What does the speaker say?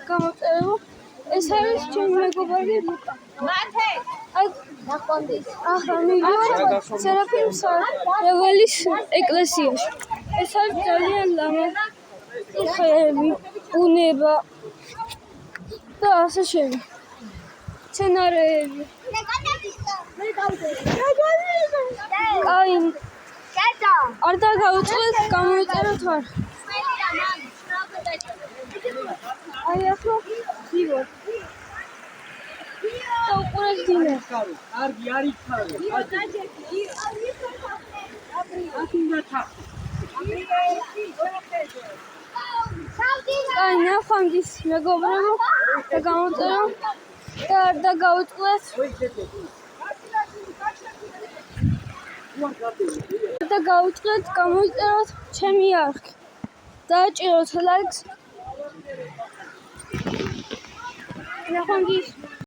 გამოწერო. ეს არის ჩემი მეგობარი ლუკა. ახლა მივიდეთ სერაფიმ საველის ეკლესიაში. ეს არის ძალიან ლამაზი ხეები, ბუნება და ასე შემდეგ. სცენარეები. აი, არ დაგავიწყდეთ, გამოვიწეროთ ვარ. აი ახლა ვივარ. და უყურეთ დინას. კარგი, არ იქარო. აი, ნახანდის მეგობრებო და გამოწერო და არ დაგავიწყდეთ. და გავუწყდეთ, გამოვიწეროთ ჩემი არხი. დააჭიროთ ლაიქს. ნახანდის